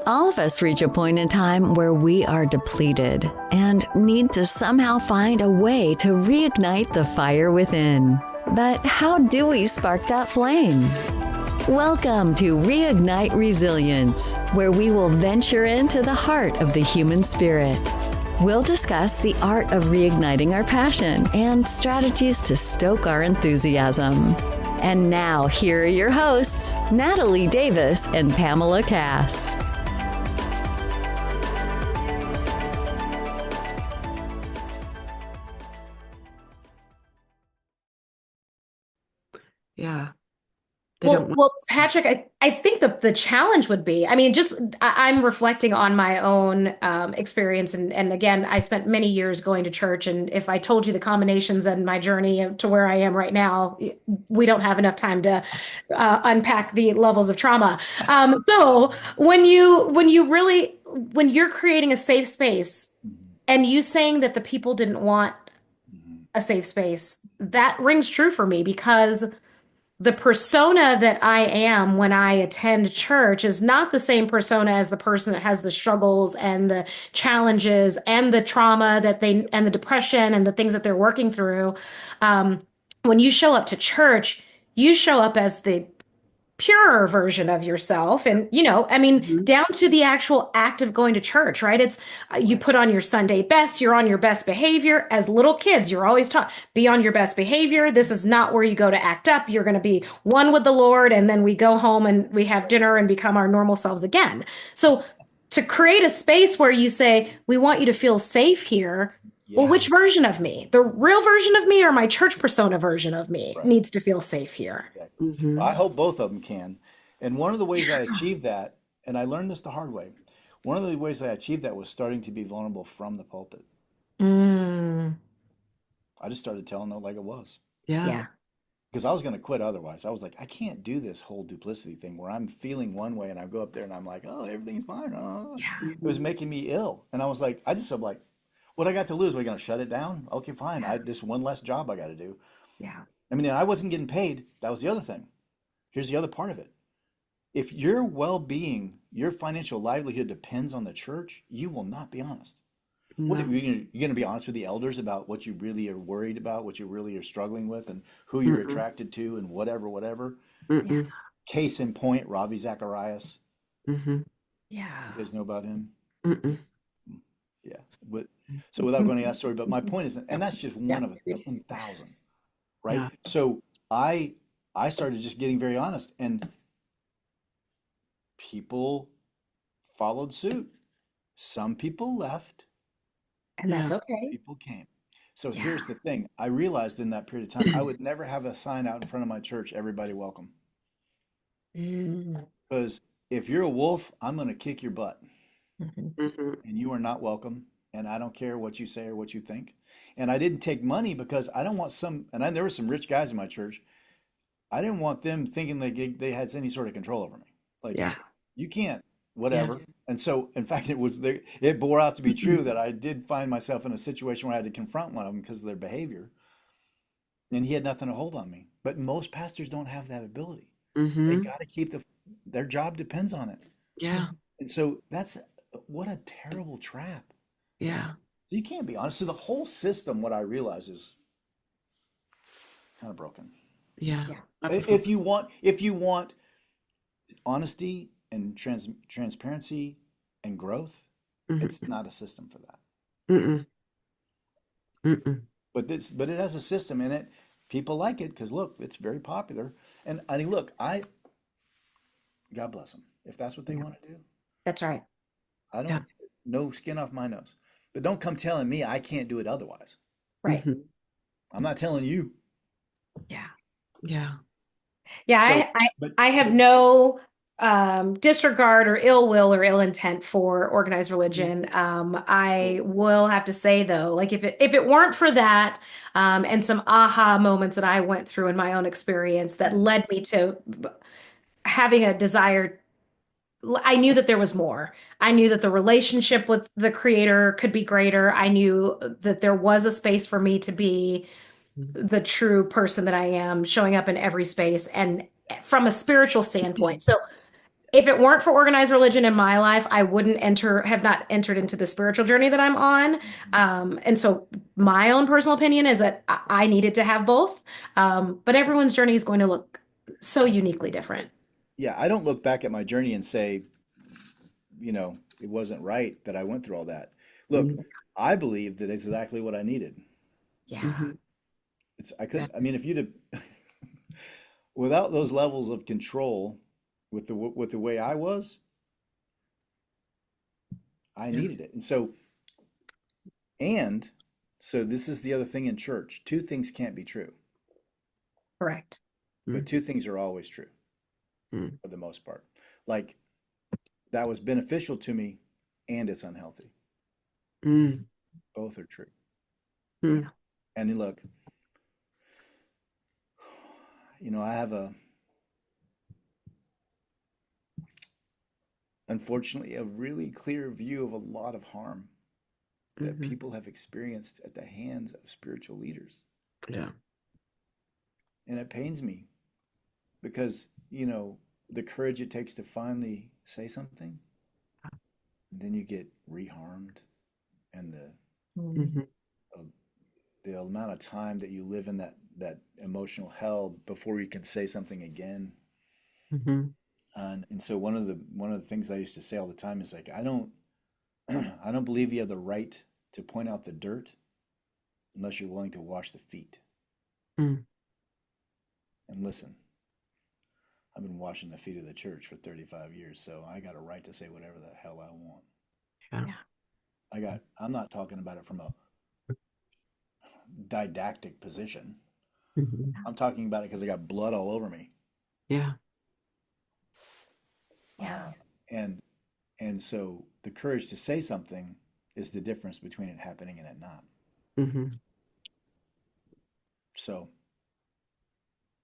All of us reach a point in time where we are depleted and need to somehow find a way to reignite the fire within. But how do we spark that flame? Welcome to Reignite Resilience, where we will venture into the heart of the human spirit. We'll discuss the art of reigniting our passion and strategies to stoke our enthusiasm. And now, here are your hosts, Natalie Davis and Pamela Cass. Yeah. Well, Patrick, I think the challenge would be, I'm reflecting on my own experience. And again, I spent many years going to church. And if I told you the combinations and my journey to where I am right now, we don't have enough time to unpack the levels of trauma. So when you're creating a safe space and you saying that the people didn't want a safe space, that rings true for me, because the persona that I am when I attend church is not the same persona as the person that has the struggles and the challenges and the trauma and the depression and the things that they're working through. When you show up to church, you show up as the purer version of yourself. And, down to the actual act of going to church, right? It's you put on your Sunday best, you're on your best behavior. As little kids, you're always taught, be on your best behavior. This is not where you go to act up. You're going to be one with the Lord. And then we go home and we have dinner and become our normal selves again. So to create a space where you say, we want you to feel safe here. Yeah. Well, which version of me? The real version of me or my church persona version of me needs to feel safe here? Exactly. Mm-hmm. I hope both of them can. And one of the ways I achieved that, and I learned this the hard way, one of the ways I achieved that was starting to be vulnerable from the pulpit. I just started telling it like it was. Yeah. Because I was going to quit otherwise. I was like, I can't do this whole duplicity thing where I'm feeling one way and I go up there and I'm like, oh, everything's fine. Yeah. It was making me ill. And I was like, what I got to lose? We're going to shut it down? Okay, fine. Just one less job I got to do. Yeah. I wasn't getting paid. That was the other thing. Here's the other part of it. If your well-being, your financial livelihood depends on the church, you will not be honest. No. What, you're going to be honest with the elders about what you really are worried about, what you really are struggling with, and who you're attracted to, and whatever. Yeah. Case in point, Ravi Zacharias. Yeah. You guys know about him? Yeah. So without going into that story, but my point is, and that's just one of 10,000, right? Yeah. So I started just getting very honest, and people followed suit. Some people left. And that's okay. People came. So here's the thing. I realized in that period of time, I would never have a sign out in front of my church, everybody welcome. Because if you're a wolf, I'm going to kick your butt. And you are not welcome. And I don't care what you say or what you think. And I didn't take money because I don't want there were some rich guys in my church. I didn't want them thinking they had any sort of control over me. Like, you can't, whatever. Yeah. And so, in fact, it bore out to be true that I did find myself in a situation where I had to confront one of them because of their behavior. And he had nothing to hold on me. But most pastors don't have that ability. They got to keep their job depends on it. Yeah. And so what a terrible trap. Yeah. You can't be honest. So the whole system, what I realize, is kind of broken. Yeah. If you want honesty and transparency and growth, it's not a system for that. But it has a system in it. People like it because look, it's very popular. And I mean, look, God bless them if that's what they want to do. That's right. I don't no skin off my nose. But don't come telling me I can't do it otherwise. Right. I'm not telling you. Yeah. Yeah. Yeah. I have no disregard or ill will or ill intent for organized religion. I will have to say though, like if it weren't for that, and some aha moments that I went through in my own experience that led me to having a desire, I knew that there was more. I knew that the relationship with the creator could be greater. I knew that there was a space for me to be the true person that I am, showing up in every space and from a spiritual standpoint. So if it weren't for organized religion in my life, I wouldn't have not entered into the spiritual journey that I'm on. And so my own personal opinion is that I needed to have both. But everyone's journey is going to look so uniquely different. Yeah, I don't look back at my journey and say, it wasn't right that I went through all that. Look, Mhm. I believe that is exactly what I needed. Yeah. Mhm. I Yeah. couldn't, I mean, if you'd have, without those levels of control with the way I was, I Yeah. needed it. And so this is the other thing in church. Two things can't be true, Correct. but Mm. two things are always true Mm. for the most part. Like that was beneficial to me and it's unhealthy. Mm. Both are true. Mm. And look, I have unfortunately, a really clear view of a lot of harm that Mhm. people have experienced at the hands of spiritual leaders. Yeah. And it pains me because, the courage it takes to finally say something, and then you get reharmed, and Mm. Mhm. uh, the amount of time that you live in that emotional hell before you can say something again. Mhm. And so one of the things I used to say all the time is like, I don't I don't believe you have the right to point out the dirt unless you're willing to wash the feet. Mm. And listen, I've been washing the feet of the church for 35 years, so I got a right to say whatever the hell I want. Yeah. Yeah. I'm not talking about it from a didactic position. Mhm. I'm talking about it because I got blood all over me. Yeah. Yeah. Uh, and and so the courage to say something is the difference between it happening and it not. Mhm. So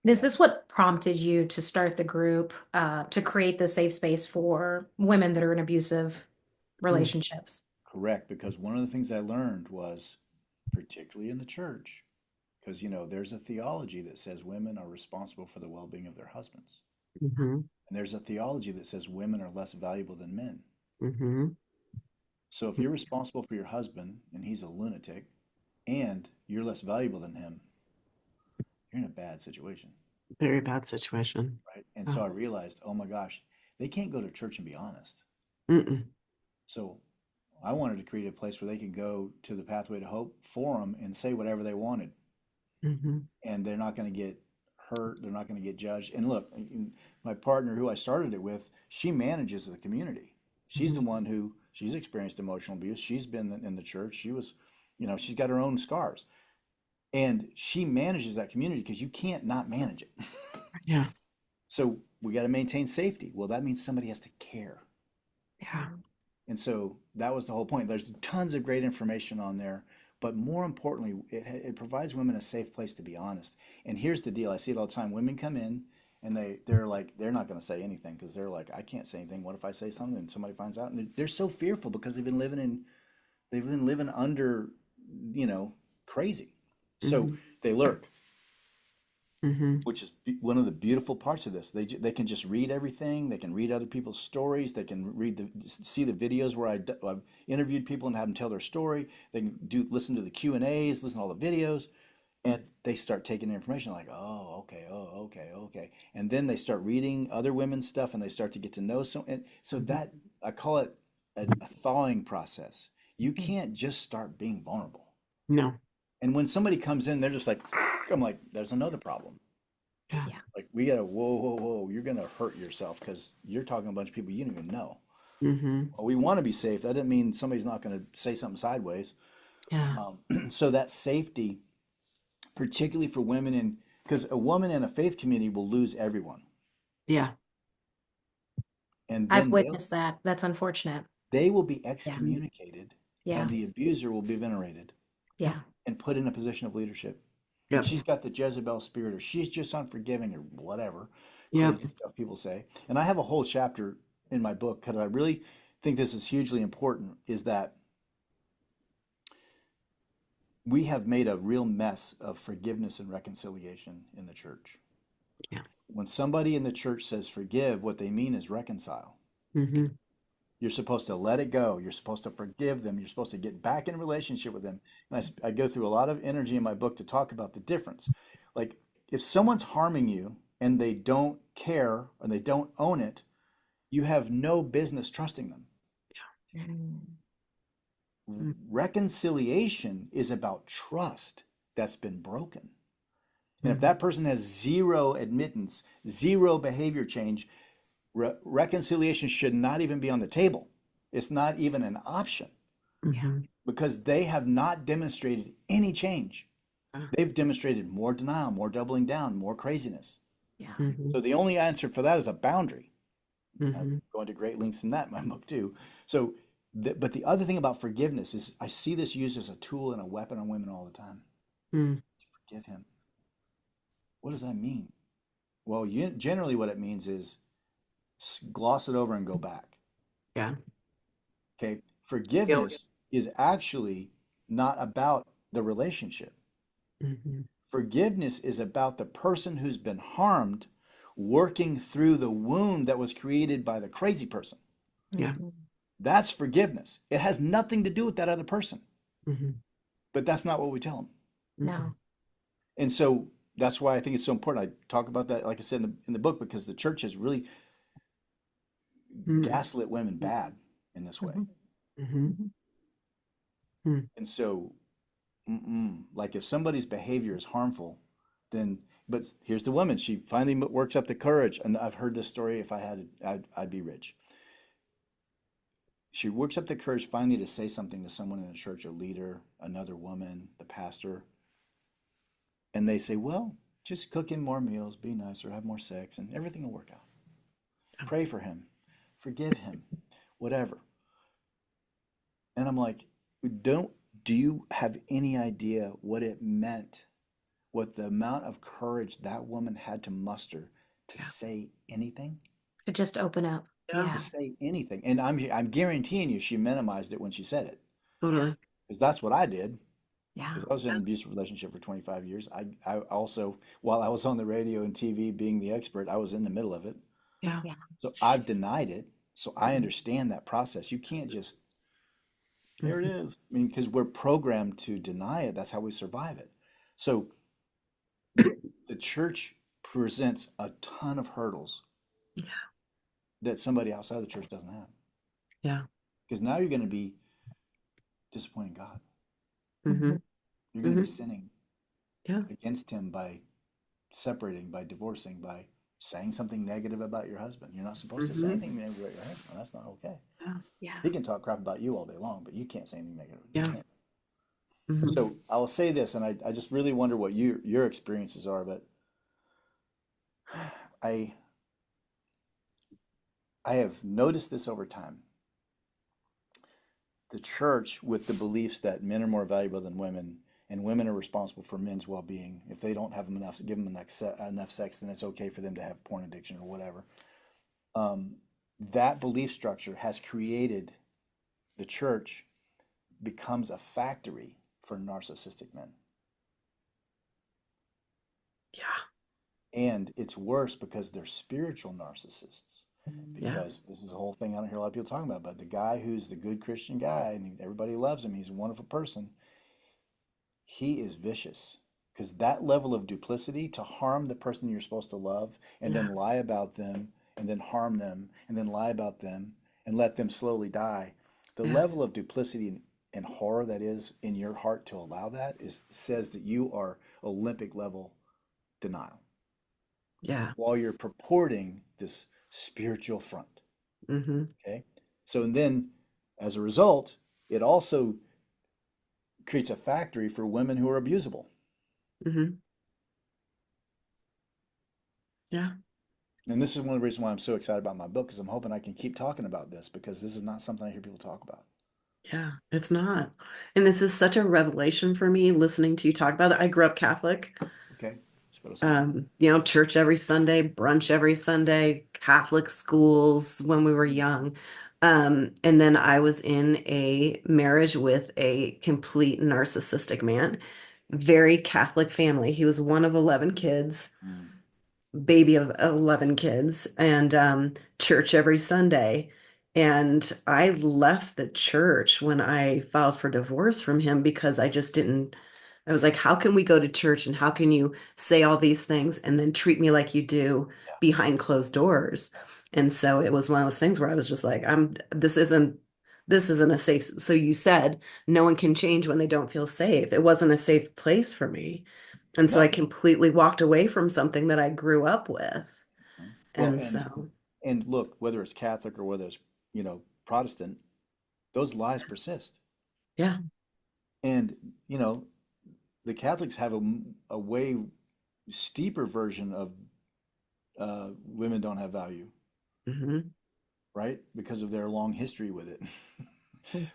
Is yeah, this what prompted you to start the group, to create the safe space for women that are in abusive Mm. relationships? correct. Because one of the things I learned was, particularly in the church, because there's a theology that says women are responsible for the well-being of their husbands. Mhm. And there's a theology that says women are less valuable than men. Mhm. So if you're responsible for your husband and he's a lunatic and you're less valuable than him, you're in a bad situation, Very bad situation. right? And so Oh. I realized, oh my gosh, they can't go to church and be honest. Mm-mm. So I wanted to create a place where they could go to the Pathway to Hope forum and say whatever they wanted, Mhm. and they're not going to get hurt. They're not going to get judged. And look, my partner who I started it with, she manages the community. She's the Mhm. one who she's experienced emotional abuse. She's been in the church. She's got her own scars, and she manages that community because you can't not manage it. Yeah. So we got to maintain safety. Well, that means somebody has to care. Yeah. And so that was the whole point. There's tons of great information on there, but more importantly, it provides women a safe place to be honest. And here's the deal: I see it all the time. Women come in and they're like they're not going to say anything because they're like, I can't say anything. What if I say something and somebody finds out? And they're so fearful because they've been living under, crazy. So Mhm. they lurk, Mhm. which is one of the beautiful parts of this. They can just read everything. They can read other people's stories. They can see the videos where I've interviewed people and have them tell their story. They can listen to the Q&As, listen to all the videos, and they start taking the information like, oh, okay, okay. And then they start reading other women's stuff and they start to get to know so Mhm. that I call it a thawing process. You can't just start being vulnerable. No. And when somebody comes in, they're just like, I'm like, there's another problem. Yeah. Yeah. Like we gotta, whoa, whoa, whoa, you're gonna hurt yourself because you're talking to a bunch of people you don't even know. Mhm. Well, we want to be safe. That doesn't mean somebody's not gonna say something sideways. Yeah. So that safety, particularly for women because a woman in a faith community will lose everyone. Yeah. And I've then witnessed that. That's unfortunate. they will be Yeah. Mm. excommunicated and Yeah. the abuser will be venerated Yep. Yeah. and put in a position of leadership. And Yep. she's got the Jezebel spirit or she's just unforgiving or whatever Yep. crazy stuff people say. And I have a whole chapter in my book because I really think this is hugely important is that we have made a real mess of forgiveness and reconciliation in the church. Yeah. When somebody in the church says forgive, what they mean is reconcile. Mm-hmm. You're supposed to let it go. You're supposed to forgive them. You're supposed to get back in relationship with them. And I go through a lot of energy in my book to talk about the difference. Like, if someone's harming you and they don't care and they don't own it, you have no business trusting them. Mm. Reconciliation is about trust that's been broken. And if Mhm. that person has zero admittance, zero behavior change, reconciliation should not even be on the table. It's not even an option Yeah. because they have not demonstrated any change. Yeah. They've demonstrated more denial, more doubling down, more craziness. Yeah. Mm-hmm. So the only answer for that is a boundary. I Mm-hmm. go into great lengths in that in my book too. So, but the other thing about forgiveness is I see this used as a tool and a weapon on women all the time. Mm. Forgive him. What does that mean? Well, generally what it means is gloss it over and go back. Yeah. Okay. Guilt. Forgiveness is actually not about the relationship. Mm-hmm. Forgiveness is about the person who's been harmed working through the wound that was created by the crazy person. Yeah. That's forgiveness. It has nothing to do with that other person, Mm-hmm. but that's not what we tell them. No. And so that's why I think it's so important. I talk about that, like I said in the book, because the church has really Mm-hmm. gaslit women bad in this way. Mm-hmm. Mm-hmm. And so, like if somebody's behavior is harmful, then, but here's the woman. She finally works up the courage. And I've heard this story. If I had it, I'd be rich. She works up the courage finally to say something to someone in the church, a leader, another woman, the pastor. And they say, well, just cook him more meals, be nicer, have more sex, and everything will work out. Pray for him, forgive him, whatever. And I'm like, do you have any idea what it meant, what the amount of courage that woman had to muster to Yeah. say anything? To just open up. Yeah. Yeah. To say anything. And I'm guaranteeing you she minimized it when she said it. Totally. Because that's what I did. Yeah. Because I was in an abusive relationship for 25 years. I also, while I was on the radio and TV being the expert, I was in the middle of it. Yeah. Yeah. So I've denied it. So I understand that process. You can't just, there it is. I mean, because we're programmed to deny it. That's how we survive it. So the church presents a ton of hurdles Yeah. that somebody outside the church doesn't have. Yeah. Because now you're going to be disappointing God. Mm-hmm. You're going to be Mm-hmm. sinning Yeah. against him by separating, by divorcing, by saying something negative about your husband. You're not supposed to say Mm-hmm. anything negative about your husband. That's not okay. Yeah. Yeah. He can talk crap about you all day long, but you can't say anything negative. You Yeah. can't. Mm-hmm. So I will say this, and I just really wonder what your experiences are, but I have noticed this over time. The church, with the beliefs that men are more valuable than women and women are responsible for men's well-being. If they don't have enough, give them enough sex, then it's okay for them to have porn addiction or whatever. That belief structure has created the church becomes a factory for narcissistic men. Yeah. And it's worse because they're spiritual narcissists. Yeah. Because this is a whole thing I don't hear a lot of people talking about, but the guy who's the good Christian guy and everybody loves him, he's a wonderful person, he is vicious. Because that level of duplicity to harm the person you're supposed to love and Yeah. then lie about them and then harm them and then lie about them and let them slowly die. The Yeah. level of duplicity and horror that is in your heart to allow that says that you are Olympic level denial Yeah. while you're purporting this spiritual front. Mm-hmm. Okay. So, and then as a result, it also creates a factory for women who are abusable. Mm-hmm. Yeah. And this is one of the reasons why I'm so excited about my book, because I'm hoping I can keep talking about this because this is not something I hear people talk about. Yeah. It's not. And this is such a revelation for me listening to you talk about it. I grew up Catholic. Okay. That's what I was Church every Sunday, brunch every Sunday, Catholic schools when we were young. And then I was in a marriage with a complete narcissistic man, very Catholic family. He was one of 11 kids, Mm. baby of 11 kids, and church every Sunday. And I left the church when I filed for divorce from him because I just didn't. I was like, how can we go to church and how can you say all these things and then treat me like you do Yeah. behind closed doors? And so it was one of those things where I was just like, this isn't a safe. So you said no one can change when they don't feel safe. It wasn't a safe place for me. And so I No. completely walked away from something that I grew up with. Well, And so, and look, whether it's Catholic or whether it's, Protestant, those lies persist. yeah. And, you know, the Catholics have a way steeper version of women don't have value, Hmm. right? Because of their long history with it.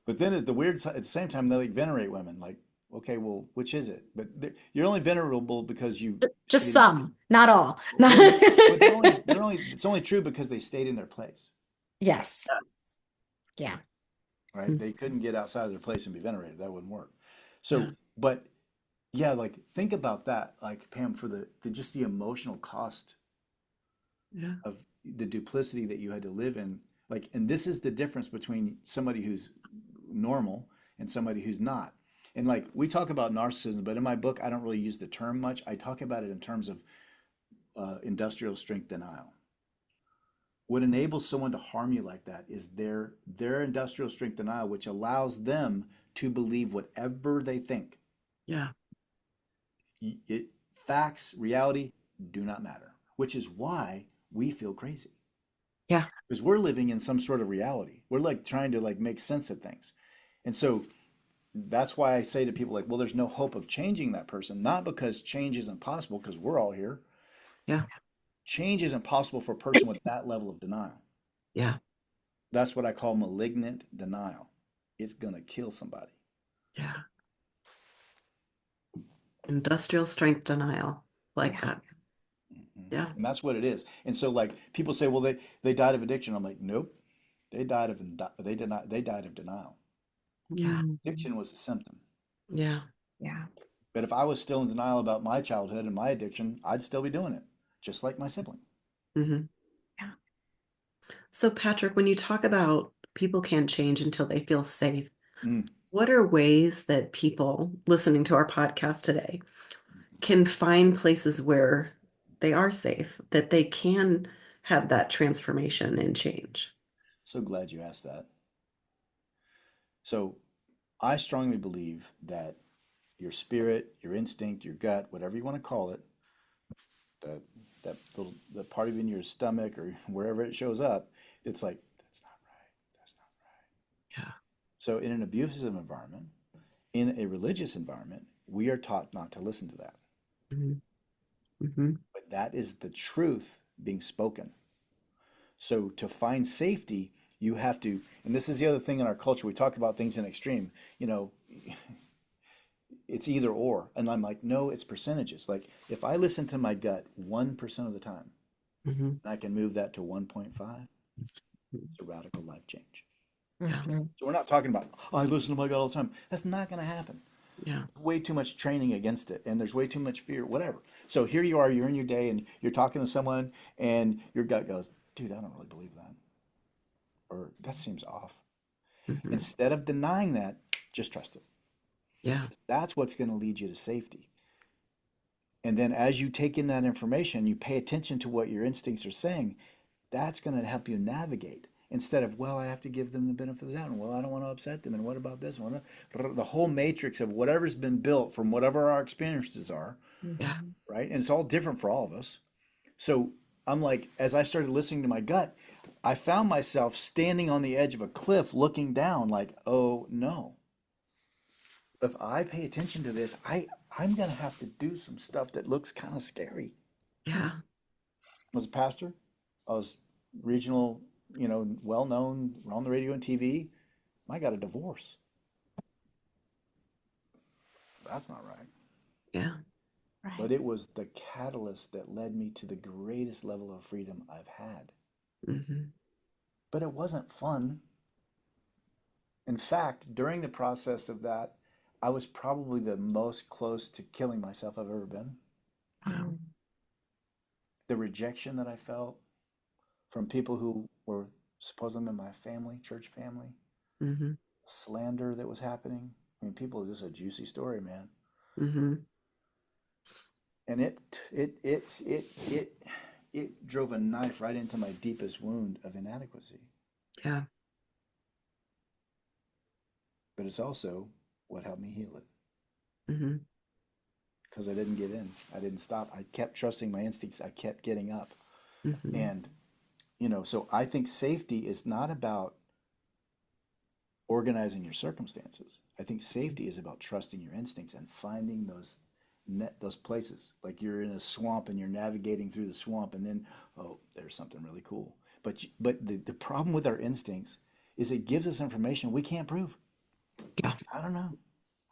But then at the same time, they like venerate women. Like, okay, well, which is it? But you're only venerable because you Just stayed in. some, not all. Well, no, but it's only true because they stayed in their place, Yes. Yeah. right? They couldn't get outside of their place and be venerated. That wouldn't work. Yeah. So, but yeah, like think about that, like Pam, for just the emotional cost Yeah. of the duplicity that you had to live in. Like, and this is the difference between somebody who's normal and somebody who's not. And like we talk about narcissism, but in my book, I don't really use the term much. I talk about it in terms of industrial strength denial. What enables someone to harm you like that is their industrial strength denial, which allows them to believe whatever they think. Yeah. Facts, reality do not matter, which is why we feel crazy. Yeah. Because we're living in some sort of reality. We're like trying to like make sense of things. And so that's why I say to people like, well, there's no hope of changing that person, not because change isn't possible, because we're all here. Yeah. Change isn't possible for a person with that level of denial. Yeah. That's what I call malignant denial. It's gonna kill somebody. Yeah. Industrial strength denial, like that. Yeah. And that's what it is. And so like people say, well, they died of addiction. I'm like, nope. They died of denial. Yeah. Addiction was a symptom. Yeah. Yeah. But if I was still in denial about my childhood and my addiction, I'd still be doing it, just like my sibling. Hmm. Yeah. So, Patrick, when you talk about people can't change until they feel safe, Mm. what are ways that people listening to our podcast today can find places where they are safe, that they can have that transformation and change? So glad you asked that. So I strongly believe that your spirit, your instinct, your gut, whatever you want to call it, that the part of in your stomach or wherever it shows up, it's like, that's not right. That's not right. Yeah. So in an abusive environment, in a religious environment, we are taught not to listen to that. Hmm. Hmm. But that is the truth being spoken. So to find safety, you have to, and this is the other thing in our culture, we talk about things in extreme, you know, it's either or. And I'm like, no, it's percentages. Like if I listen to my gut 1% of the time, Hmm. and I can move that to 1.5, it's a radical life change. Yeah. Mhm. So we're not talking about, oh, I listen to my gut all the time. That's not going to happen. Yeah. Way too much training against it, and there's way too much fear, whatever. So here you are, you're in your day, and you're talking to someone, and your gut goes, dude, I don't really believe that. Or that seems off. Hmm. Instead of denying that, just trust it. Yeah. That's what's going to lead you to safety. And then as you take in that information, you pay attention to what your instincts are saying, that's going to help you navigate instead of, well, I have to give them the benefit of the doubt. And, well, I don't want to upset them. And what about this? The whole matrix of whatever's been built from whatever our experiences are, Yeah. right? And it's all different for all of us. So I'm like, as I started listening to my gut, I found myself standing on the edge of a cliff looking down like, oh no. If I pay attention to this, I'm gonna have to do some stuff that looks kind of scary. Yeah. I was a pastor. I was regional, well known, on the radio and TV. I got a divorce. That's not right. Yeah. But Right. it was the catalyst that led me to the greatest level of freedom I've had. Hmm. But it wasn't fun. In fact, during the process of that, I was probably the most close to killing myself I've ever been. Wow. The rejection that I felt from people who were supposedly in my family, church family, Mm-hmm. slander that was happening. I mean, people, just a juicy story, man. Mm-hmm. And it drove a knife right into my deepest wound of inadequacy. Yeah. But it's also what helped me heal it. Mm-hmm. Because I didn't give in. I didn't stop. I kept trusting my instincts. I kept getting up. Mm-hmm. And, so I think safety is not about organizing your circumstances. I think safety is about trusting your instincts and finding those places. Like you're in a swamp and you're navigating through the swamp, and then, oh, there's something really cool. But the problem with our instincts is it gives us information we can't prove. Yeah. I don't know.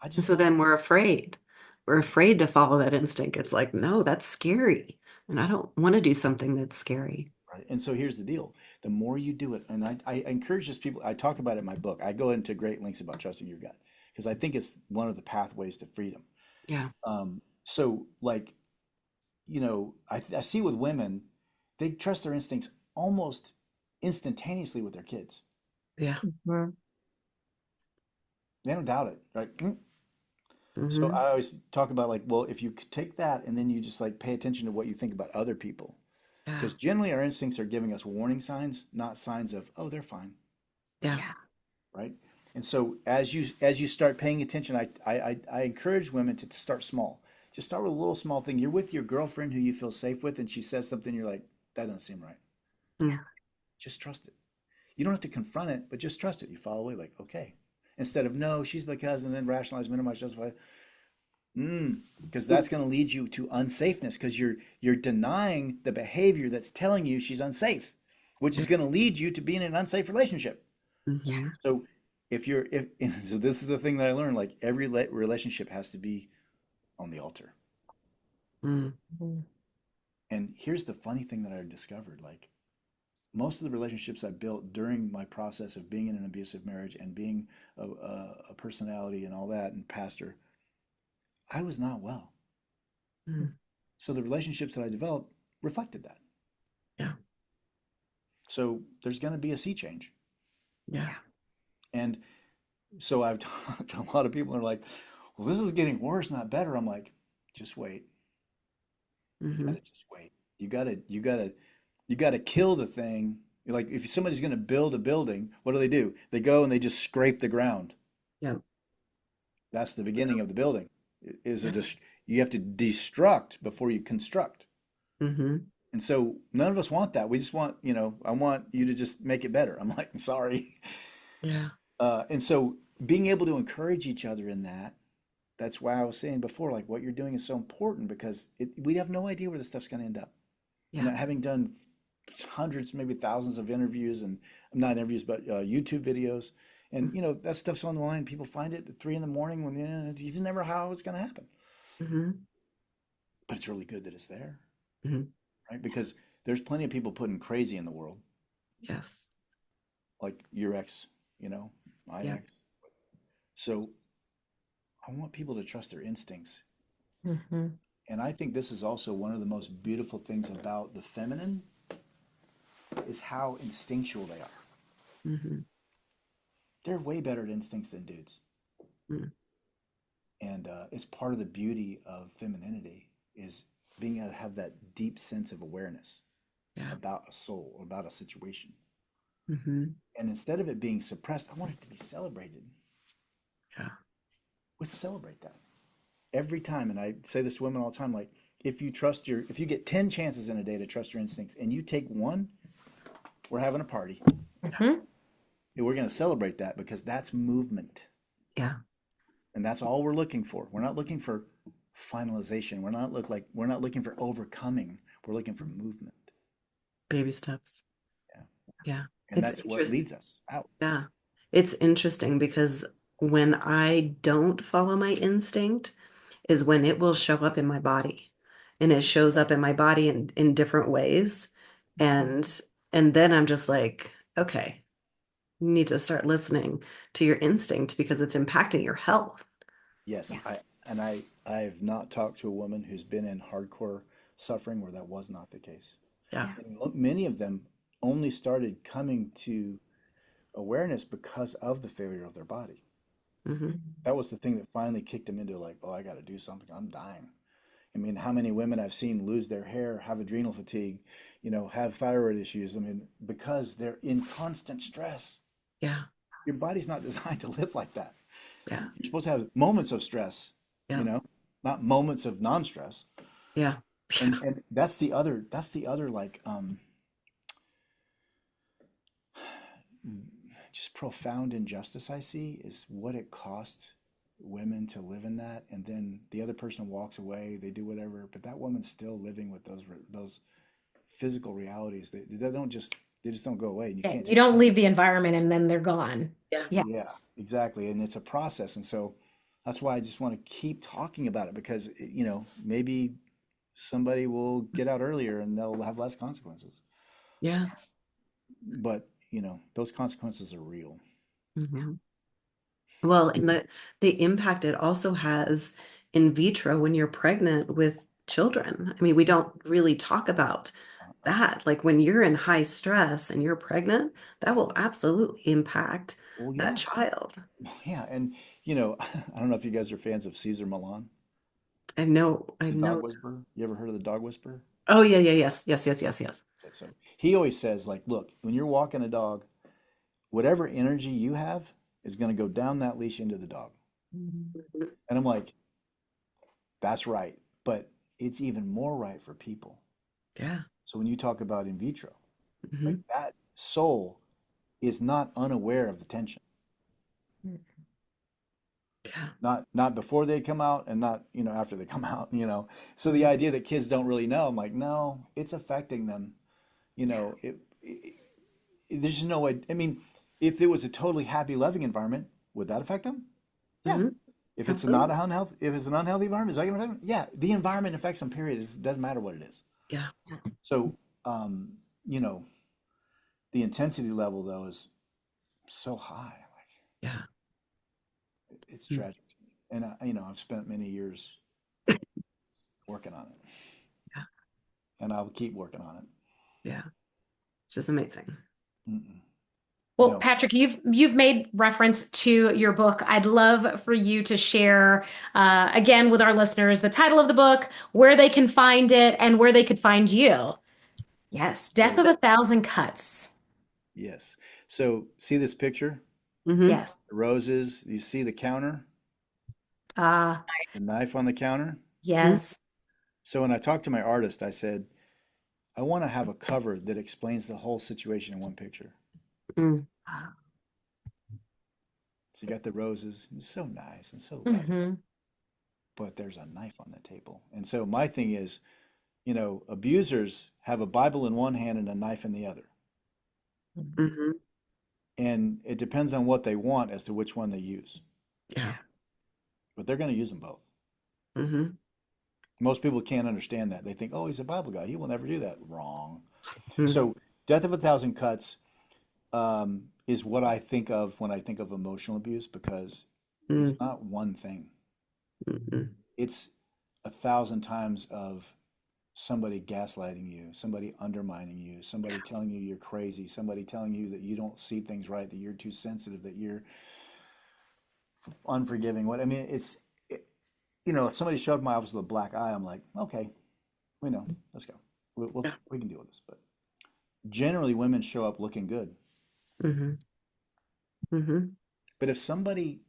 I And just so don't. then we're afraid. We're afraid to follow that instinct. It's like, no, that's scary. And I don't want to do something that's scary. Right. And so here's the deal. The more you do it, and I encourage this people, I talk about it in my book. I go into great lengths about trusting your gut because I think it's one of the pathways to freedom. Yeah. So like, I see with women, they trust their instincts almost instantaneously with their kids. Yeah. Mhm. They don't doubt it, right? So Mm-hmm. I always talk about like, well, if you could take that and then you just like pay attention to what you think about other people, Yeah. because generally our instincts are giving us warning signs, not signs of, oh, they're fine, Yeah. Yeah. right? And so as you start paying attention, I encourage women to start small. Just start with a little small thing. You're with your girlfriend who you feel safe with, and she says something, you're like, that doesn't seem right. Mm. Just trust it. You don't have to confront it, but just trust it. You follow away, like, okay. Instead of no, she's because, and then rationalize, minimize, justify. Because that's going to lead you to unsafeness because you're denying the behavior that's telling you she's unsafe, which is going to lead you to being in an unsafe relationship. Mm-hmm. So if so this is the thing that I learned, like every relationship has to be on the altar. Mm. Mhm. And here's the funny thing that I discovered, like most of the relationships I built during my process of being in an abusive marriage and being a personality and all that and pastor, I was not well. Mm. So the relationships that I developed reflected that. Yeah. So there's going to be a sea change. Yeah. Yeah. And so I've talked to a lot of people and they're like, well, this is getting worse, not better. I'm like, just wait. You Mm-hmm. got to just wait. You got to kill the thing. Like if somebody's going to build a building, what do? They go and they just scrape the ground. Yeah. That's the beginning of the building. Is a Yeah. you have to destruct before you construct. Mm-hmm. And so none of us want that. We just want, I want you to just make it better. I'm like, sorry. Yeah. And so being able to encourage each other in that's why I was saying before, like what you're doing is so important because we have no idea where this stuff's going to end up. And Yeah. having done hundreds, maybe thousands of interviews and not interviews, but YouTube videos, and that stuff's on the line. People find it at 3 in the morning when you never know how it's going to happen. Mm-hmm. But it's really good that it's there, Mm-hmm. right? Because there's plenty of people putting crazy in the world, Yes. like your ex, my Yeah. ex. So I want people to trust their instincts. Mhm. And I think this is also one of the most beautiful things about the feminine is how instinctual they are. Mm-hmm. They're way better at instincts than dudes. Mm. And it's part of the beauty of femininity is being able to have that deep sense of awareness Yeah. about a soul, about a situation. Mm-hmm. And instead of it being suppressed, I want it to be celebrated. Yeah. Let's celebrate that every time. And I say this to women all the time, like if you get 10 chances in a day to trust your instincts and you take one, we're having a party. Mhm. And we're going to celebrate that because that's movement. Yeah. And that's all we're looking for. We're not looking for finalization. We're not looking for overcoming. We're looking for movement. Baby steps. Yeah. Yeah. And It's that's what interesting. leads us out. Yeah. It's interesting because when I don't follow my instinct is when it will show up in my body. And it shows up in my body in different ways. And then I'm just like, okay, You need to start listening to your instinct because it's impacting your health. Yes, Yeah. I've not talked to a woman who's been in hardcore suffering where that was not the case. Yeah. And many of them only started coming to awareness because of the failure of their body. Mm-hmm. That was the thing that finally kicked them into like, oh, I got to do something. I'm dying. I mean, how many women I've seen lose their hair, have adrenal fatigue, have thyroid issues. I mean, because they're in constant stress. Yeah. Your body's not designed to live like that. Yeah. You're supposed to have moments of stress, Yeah. not moments of non-stress. Yeah. And that's the other like just profound injustice I see is what it costs women to live in that, and then the other person walks away, they do whatever, but that woman's still living with those physical realities. They just don't go away, and you Yeah, can't you take them don't back. leave the environment and then they're gone. Yeah. Yeah, Yes. exactly, and it's a process, and so that's why I just want to keep talking about it because maybe somebody will get out earlier and they'll have less consequences. Yeah. But, those consequences are real. Mm-hmm. Well, and the impact it also has in vitro when you're pregnant with children. I mean, we don't really talk about that. Like when you're in high stress and you're pregnant, that will absolutely impact Well, that yeah. child. Well, yeah. And, I don't know if you guys are fans of Caesar Milan, I the dog know. whisperer. You ever heard of the dog whisperer? Oh, yeah, yeah, yes, yes, yes, yes, yes. Okay, so he always says, like, look, when you're walking a dog, whatever energy you have is going to go down that leash into the dog. Mhm. Mhm. And I'm like, that's right. But it's even more right for people. Yeah. So when you talk about in vitro, like Hmm. that soul is not unaware of the tension. Yeah. Not before they come out and not, after they come out. So the Mhm. idea that kids don't really know, I'm like, no, it's affecting them. Yeah. There's just no way. I mean, if it was a totally happy, loving environment, would that affect them? Yeah. Hmm. If it's not Absolutely. a unhealthy, if it's an unhealthy environment, is that going to affect them? Yeah. The environment affects them, period. It doesn't matter what it is. Yeah. So, you know, the intensity level though is so high. Like Yeah. it's Mm. tragic. And I've spent many years working on it, Yeah. and I'll keep working on it. Yeah. It's just amazing. Mm-mm. Well, No. Patrick, you've made reference to your book. I'd love for you to share again with our listeners the title of the book, where they can find it, and where they could find you. Yes, Death So of a Thousand Cuts. yes. So see this picture? Hmm. Yes. The roses. You see the counter, Ah, the knife on the counter. Hmm. yes. So when I talked to my artist, I said, I want to have a cover that explains the whole situation in one picture. Mm. So you got the roses. It's so nice and so lovely, Hmm. but there's a knife on the table. And so my thing is, abusers have a Bible in one hand and a knife in the other. Hmm. And it depends on what they want as to which one they use. Yeah. But they're going to use them both. Hmm. Most people can't understand that. They think, oh, he's a Bible guy. He will never do that. Wrong. Mm. So, Death of a Thousand Cuts is what I think of when I think of emotional abuse because it's Mm. not one thing. Mm. It's 1,000 times of somebody gaslighting you, somebody undermining you, somebody telling you you're crazy, somebody telling you that you don't see things right, that you're too sensitive, that you're unforgiving. What I mean, if somebody showed up in my office with a black eye, I'm like, okay, we know, let's go. Yeah. We can deal with this. But generally, women show up looking good. Hmm. Hmm. But if somebody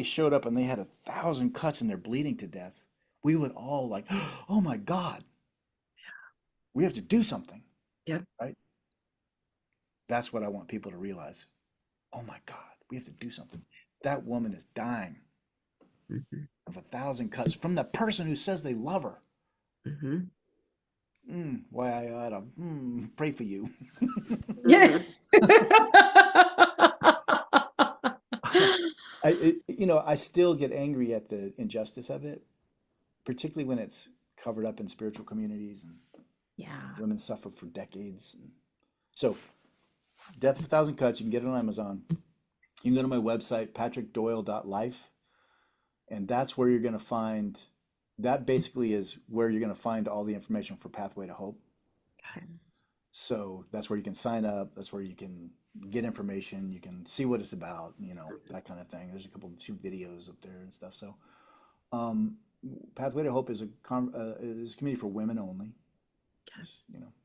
showed up and they had 1,000 cuts and they're bleeding to death, we would all like, oh my God, we have to do something, Yep. right? That's what I want people to realize. Oh my God, we have to do something. That woman is dying Hmm. of 1,000 cuts from the person who says they love her. Hmm. Why I ought to pray for you. Yeah. Hmm. I still get angry at the injustice of it, particularly when it's covered up in spiritual communities and Yeah. women suffer for decades. So Death of a Thousand Cuts. You can get it on Amazon. You can go to my website, patrickdoyle.life, and that's where you're going to find, that basically is where you're going to find all the information for Pathway to Hope. So that's where you can sign up. That's where you can get information. You can see what it's about, that kind of thing. There's a couple of 2 videos up there and stuff. So um, Pathway to Hope is a community for women only.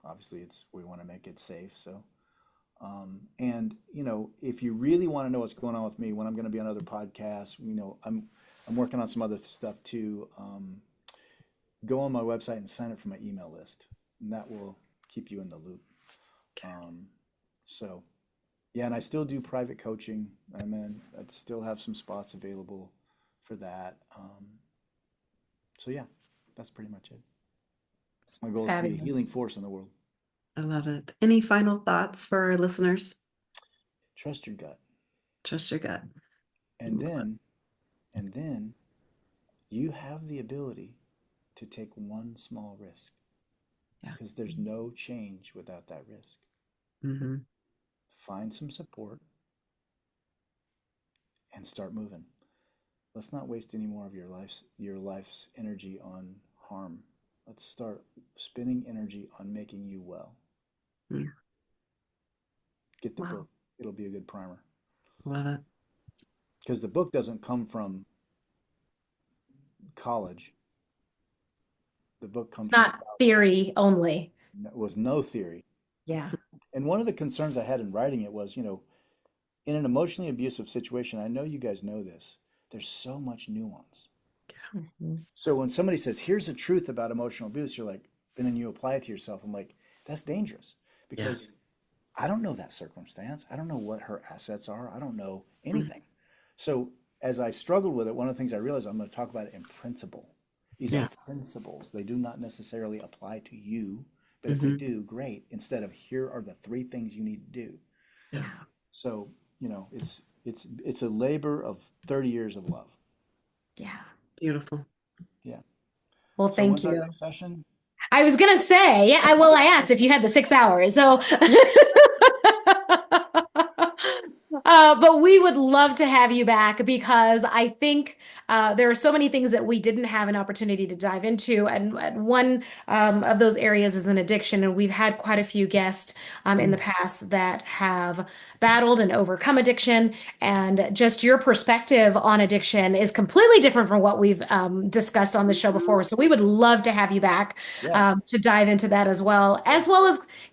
Obviously we want to make it safe. So and if you really want to know what's going on with me, when I'm going to be on other podcasts, I'm working on some other stuff too. Go on my website and sign up for my email list, and that will keep you in the loop. So yeah, and I still do private coaching. I still have some spots available for that. So yeah, that's pretty much it. My goal is to be a healing force in the world. I love it. Any final thoughts for our listeners? Trust your gut. Trust your gut. And then you have the ability to take one small risk. Yeah. Because there's no change without that risk. Mm-hmm. Find some support and start moving. Let's not waste any more of your life's energy on harm. Let's start spending energy on making you well. Yeah. Get the book. It'll be a good primer. Love it. Because the book doesn't come from college. The book comes It's not theory only. It was no theory. Yeah. And one of the concerns I had in writing it was, in an emotionally abusive situation, I know you guys know this, there's so much nuance. Mm-hmm. So when somebody says, here's the truth about emotional abuse, you're like, and then you apply it to yourself. I'm like, that's dangerous because I don't know that circumstance. I don't know what her assets are. I don't know anything. So as I struggled with it, one of the things I realized, I'm going to talk about it in principle. These are principles. They do not necessarily apply to you, but if they do, great. Instead of here are the 3 things you need to do. Yeah. So, it's a labor of 30 years of love. Yeah. Beautiful. Yeah. Well, So thank when's our you. next session? I was gonna say, I asked if you had the 6 hours. So but we would love to have you back because I think there are so many things that we didn't have an opportunity to dive into. And one of those areas is an addiction. And we've had quite a few guests in the past that have battled and overcome addiction. And just your perspective on addiction is completely different from what we've discussed on the show before. So we would love to have you back to dive into that as well as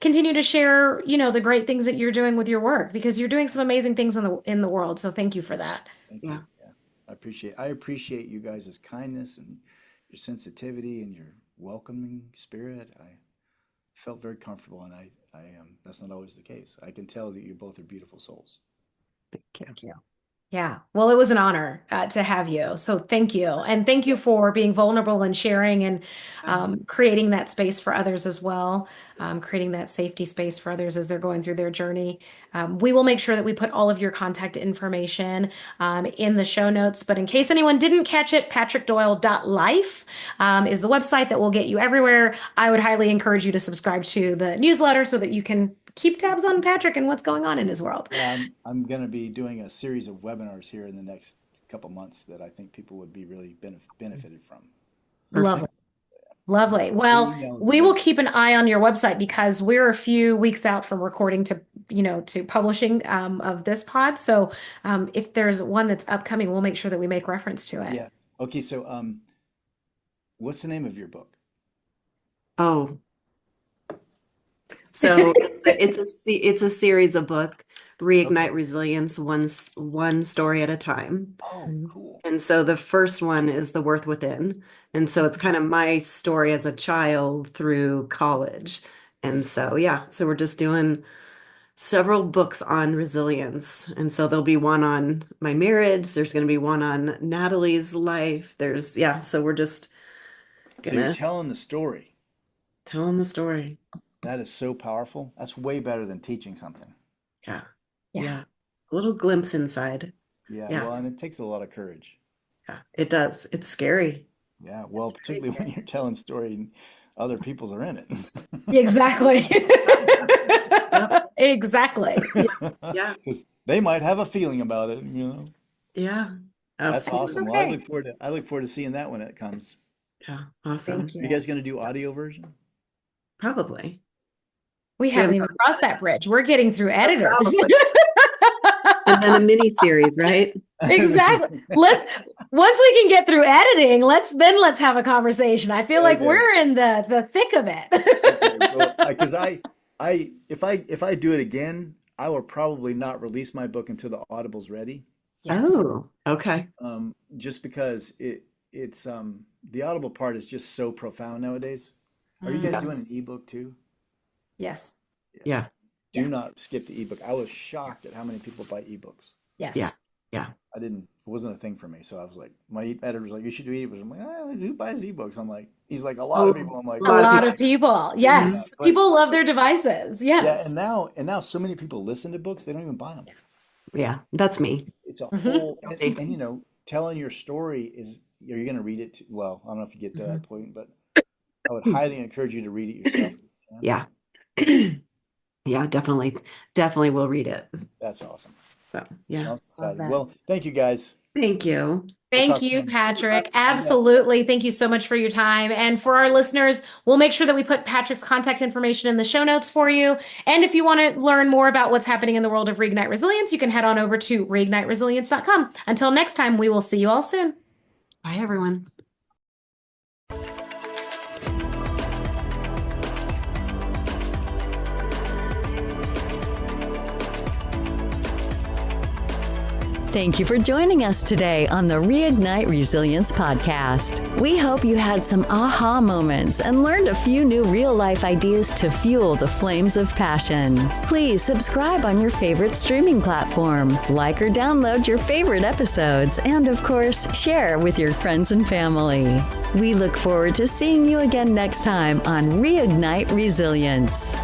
continue to share, the great things that you're doing with your work because you're doing some amazing things in the world. So thank you for that. Thank you. Yeah. I appreciate you guys' kindness and your sensitivity and your welcoming spirit. I felt very comfortable, and I that's not always the case. I can tell that you both are beautiful souls. Thank you. Yeah. Well, it was an honor to have you. So thank you. And thank you for being vulnerable and sharing and creating that space for others as well, creating that safety space for others as they're going through their journey. We will make sure that we put all of your contact information in the show notes. But in case anyone didn't catch it, patrickdoyle.life is the website that will get you everywhere. I would highly encourage you to subscribe to the newsletter so that you can keep tabs on Patrick and what's going on in his world. Yeah, I'm going to be doing a series of webinars here in the next couple months that I think people would be really benefited from. Lovely. Lovely. Well, we will keep an eye on your website because we're a few weeks out from recording to publishing of this pod. So if there's one that's upcoming, we'll make sure that we make reference to it. Yeah. Okay. So what's the name of your book? Oh, so it's a series of book, Reignite Resilience, one story at a time. Oh, cool. And so the first one is The Worth Within. And so it's kind of my story as a child through college. And so, so we're just doing several books on resilience. And so there'll be one on my marriage. There's going to be one on Natalie's life. So we're just So you're telling the story. Telling the story. That is so powerful. That's way better than teaching something. Yeah. A little glimpse inside. Yeah. Well, and it takes a lot of courage. Yeah, it does. It's scary. Yeah. Well, particularly when you're telling story and other people's are in it. Exactly. Exactly. Yeah. Because they might have a feeling about it, you know. Yeah. That's Absolutely. awesome. Well, Okay. I look forward to seeing that when it comes. Yeah. Thank Awesome. Are you you. guys going to do audio version? Probably. We We haven't haven't even talked crossed about that bridge. We're getting through it. editors. Probably. And then a mini series, right? Exactly. Once we can get through editing, let's have a conversation. I feel like Okay. we're in the thick of Okay. it. Well, because if I do it again, I will probably not release my book until the Audible's ready. Yes. Oh, okay. Just because it's the Audible part is just so profound nowadays. Are you guys doing an Yes. ebook too? Yes. Yeah. Do Yeah. not skip the ebook. I was shocked at how many people buy ebooks. Yeah. Yes. Yeah. It wasn't a thing for me. So I was like, my editor was like, you should do ebooks. I'm like, who buys ebooks? He's like, a lot of Oh, people. I'm like, A a lot of lot people. of people. Mhm. Yes. but People love their devices. yeah, Yes. and now so many people listen to books, they don't even buy them. Yeah. That's me. It's a Mhm. whole, Guilty. and you know, telling your story is, are you going to read it? Well, I don't know if you get to that point, but I would highly encourage you to read it yourself. Yeah. Yeah, definitely. Definitely will read it. That's awesome. So, yeah. Well, it's Love exciting. that. Well, thank you guys. Thank you. We'll Thank talk you, soon. Patrick. Awesome. Absolutely. Thank you so much for your time. And for our listeners, we'll make sure that we put Patrick's contact information in the show notes for you. And if you want to learn more about what's happening in the world of Reignite Resilience, you can head on over to reigniteresilience.com. Until next time, we will see you all soon. Bye, everyone. Thank you for joining us today on the Reignite Resilience podcast. We hope you had some aha moments and learned a few new real-life ideas to fuel the flames of passion. Please subscribe on your favorite streaming platform, like or download your favorite episodes, and of course, share with your friends and family. We look forward to seeing you again next time on Reignite Resilience.